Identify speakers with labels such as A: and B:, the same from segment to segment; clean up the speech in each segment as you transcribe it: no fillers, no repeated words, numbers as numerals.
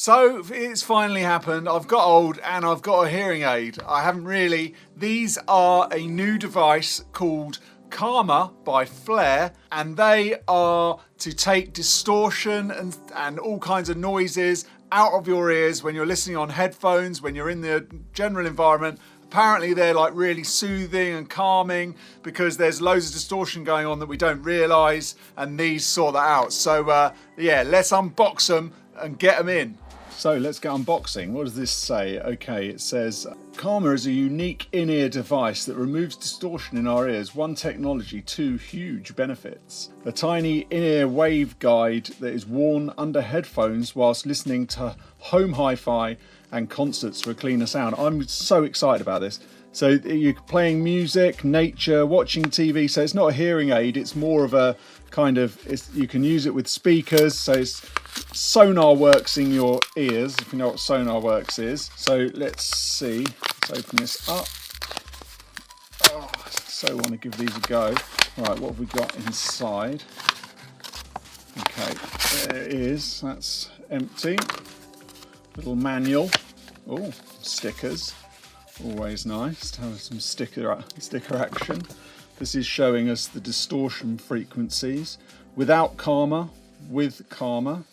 A: So it's finally happened. I've got old and I've got a hearing aid. I haven't really. These are a new device called Karma by Flare, and they are to take distortion and all kinds of noises out of your ears when you're listening on headphones, when you're in the general environment. Apparently they're like really soothing and calming because there's loads of distortion going on that we don't realise, and these sort that out. So yeah, let's unbox them and get them in. So let's get unboxing. What does this say? Okay, it says Karma is a unique in-ear device that removes distortion in our ears. One technology, two huge benefits. A tiny in-ear wave guide that is worn under headphones whilst listening to home hi-fi and concerts for a cleaner sound. I'm so excited about this. So you're playing music, nature, watching TV. So it's not a hearing aid. It's more of a kind of, you can use it with speakers. So it's sonar works in your ears, if you know what sonar works is. So let's see. Let's open this up. Oh, so want to give these a go. Right, what have we got inside? Okay, there it is. That's empty. Little manual. Oh, stickers. Always nice to have some sticker action. This is showing us the distortion frequencies without Karma, with Karma,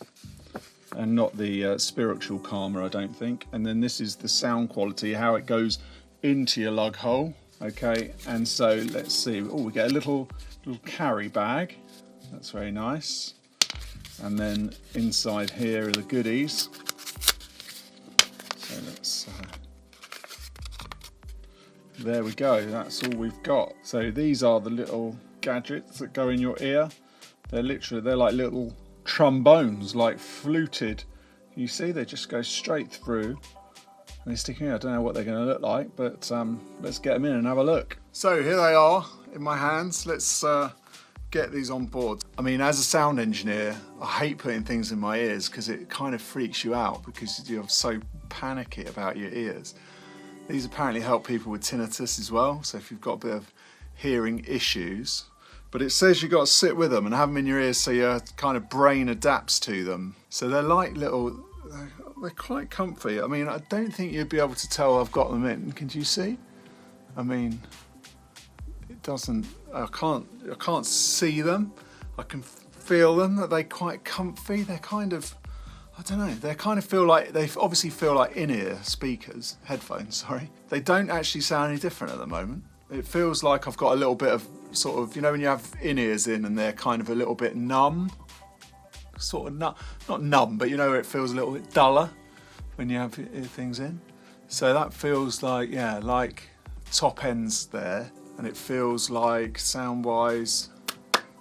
A: and not the spiritual Karma, I don't think. And then this is the sound quality, how it goes into your lug hole. Okay, and so let's see. Oh, we get a little carry bag. That's very nice. And then inside here are the goodies. So let's. There we go, that's all we've got. So these are the little gadgets that go in your ear. They're like little trombones, like fluted. You see, they just go straight through. And they're sticking out. I don't know what they're going to look like, but let's get them in and have a look. So here they are in my hands. Let's get these on board. I mean, as a sound engineer, I hate putting things in my ears because it kind of freaks you out because you're so panicky about your ears. These apparently help people with tinnitus as well, so if you've got a bit of hearing issues. But it says you've got to sit with them and have them in your ears so your kind of brain adapts to them. So they're like little, they're quite comfy. I mean, I don't think you'd be able to tell I've got them in. Can you see? I mean, it doesn't, I can't see them. I can feel them, that they're quite comfy. They're kind of, I don't know, they obviously feel like in-ear speakers, headphones, sorry. They don't actually sound any different at the moment. It feels like I've got a little bit of sort of, you know when you have in-ears in and they're kind of a little bit numb? Sort of, not numb, but you know it feels a little bit duller when you have things in. So that feels like, yeah, like top ends there. And it feels like sound-wise,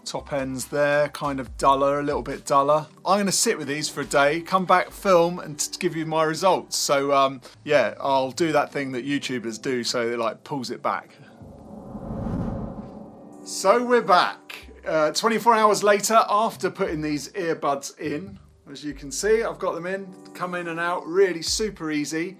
A: top ends there, kind of duller, a little bit duller. I'm going to sit with these for a day, come back, film, and give you my results. So yeah, I'll do that thing that YouTubers do, so it like pulls it back. So we're back. 24 hours later, after putting these earbuds in, as you can see, I've got them in, come in and out, really super easy.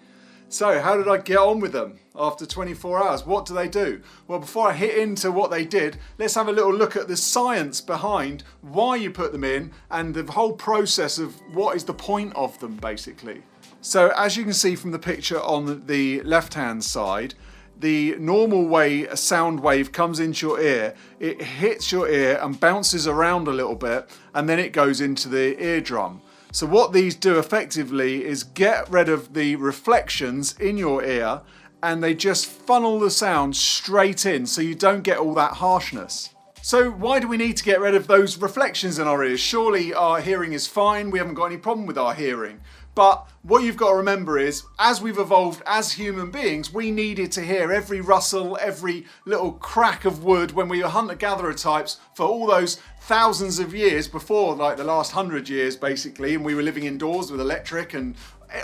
A: So how did I get on with them after 24 hours? What do they do? Well, before I hit into what they did, let's have a little look at the science behind why you put them in and the whole process of what is the point of them, basically. So as you can see from the picture on the left-hand side, the normal way a sound wave comes into your ear, it hits your ear and bounces around a little bit, and then it goes into the eardrum. So what these do effectively is get rid of the reflections in your ear, and they just funnel the sound straight in so you don't get all that harshness. So why do we need to get rid of those reflections in our ears? Surely our hearing is fine, we haven't got any problem with our hearing. But what you've got to remember is, as we've evolved as human beings, we needed to hear every rustle, every little crack of wood when we were hunter-gatherer types for all those thousands of years before, like the last 100 years basically, and we were living indoors with electric and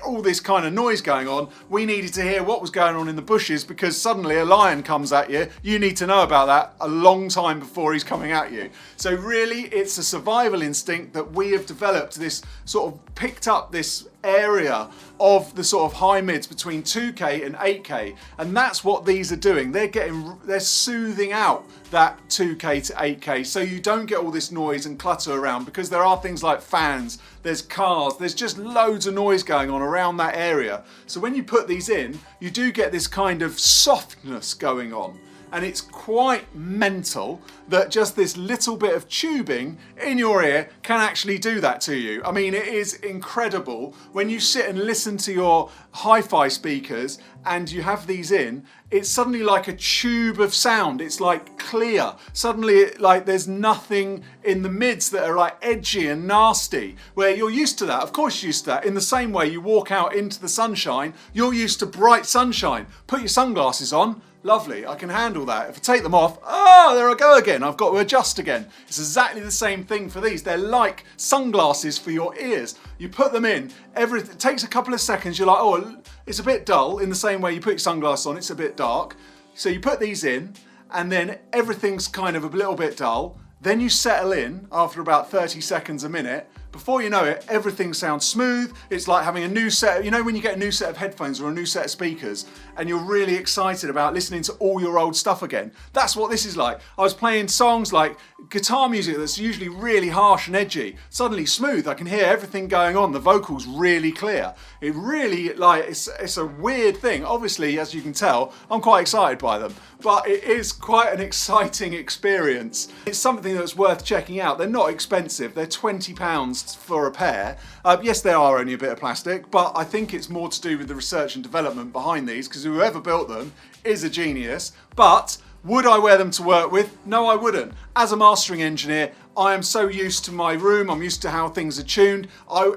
A: all this kind of noise going on. We needed to hear what was going on in the bushes because suddenly a lion comes at you. You need to know about that a long time before he's coming at you. So really, it's a survival instinct that we have developed, this sort of picked up this area of the sort of high mids between 2K and 8K, and that's what these are doing. They're soothing out that 2K to 8K so you don't get all this noise and clutter around, because there are things like fans there's cars, there's just loads of noise going on around that area. So when you put these in, you do get this kind of softness going on. And it's quite mental that just this little bit of tubing in your ear can actually do that to you. I mean, it is incredible when you sit and listen to your hi-fi speakers and you have these in, it's suddenly like a tube of sound. It's like clear. Suddenly, like there's nothing in the mids that are like edgy and nasty, where you're used to that. Of course you're used to that. In the same way you walk out into the sunshine, you're used to bright sunshine. Put your sunglasses on. Lovely, I can handle that. If I take them off, there I go again. I've got to adjust again. It's exactly the same thing for these. They're like sunglasses for your ears. You put them in, it takes a couple of seconds. You're like, oh, it's a bit dull. In the same way you put your sunglasses on, it's a bit dark. So you put these in and then everything's kind of a little bit dull. Then you settle in after about 30 seconds a minute. Before you know it, everything sounds smooth. It's like having a new set, you know when you get a new set of headphones or a new set of speakers and you're really excited about listening to all your old stuff again. That's what this is like. I was playing songs like guitar music that's usually really harsh and edgy. Suddenly smooth, I can hear everything going on. The vocals really clear. It really, it's a weird thing. Obviously, as you can tell, I'm quite excited by them, but it is quite an exciting experience. It's something that's worth checking out. They're not expensive. They're £20 for a pair. Yes, they are only a bit of plastic, but I think it's more to do with the research and development behind these, because whoever built them is a genius. But would I wear them to work with? No, I wouldn't. As a mastering engineer, I am so used to my room, I'm used to how things are tuned.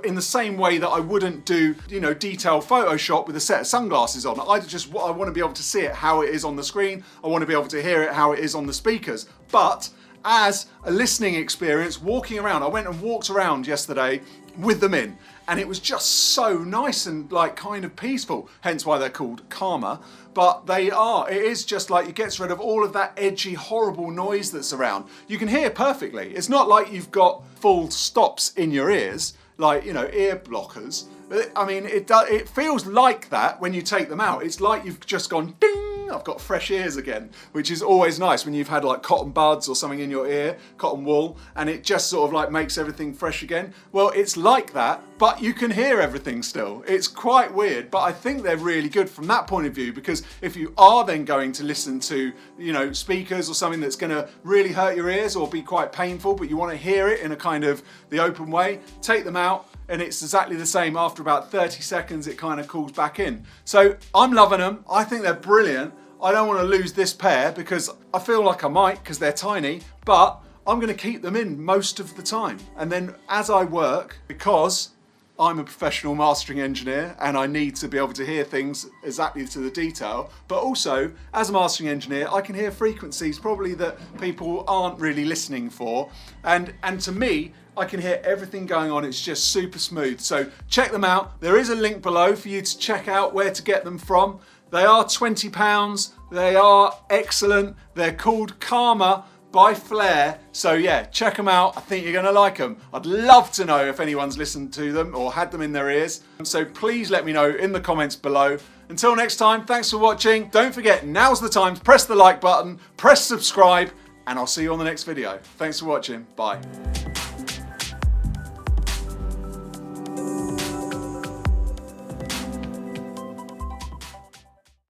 A: In the same way that I wouldn't do, detailed Photoshop with a set of sunglasses on. I want to be able to see it how it is on the screen. I want to be able to hear it how it is on the speakers. But as a listening experience, walking around, I went and walked around yesterday with them in, and it was just so nice and like kind of peaceful, hence why they're called Calmer. But it is just like it gets rid of all of that edgy, horrible noise that's around. You can hear perfectly. It's not like you've got full stops in your ears, like, ear blockers. I mean, it feels like that when you take them out. It's like you've just gone ding, I've got fresh ears again, which is always nice when you've had like cotton buds or something in your ear, cotton wool, and it just sort of like makes everything fresh again. Well, it's like that, but you can hear everything still. It's quite weird, but I think they're really good from that point of view, because if you are then going to listen to, speakers or something that's going to really hurt your ears or be quite painful, but you want to hear it in a kind of the open way, take them out, and it's exactly the same. After about 30 seconds, it kind of cools back in. So I'm loving them. I think they're brilliant. I don't want to lose this pair because I feel like I might, because they're tiny, but I'm going to keep them in most of the time. And then as I work, because I'm a professional mastering engineer and I need to be able to hear things exactly to the detail, but also as a mastering engineer, I can hear frequencies probably that people aren't really listening for. And to me, I can hear everything going on. It's just super smooth. So check them out. There is a link below for you to check out where to get them from. They are £20. They are excellent. They're called Calmer by Flair. So yeah, check them out. I think you're going to like them. I'd love to know if anyone's listened to them or had them in their ears. So please let me know in the comments below. Until next time, thanks for watching. Don't forget, now's the time to press the like button, press subscribe, and I'll see you on the next video. Thanks for watching. Bye.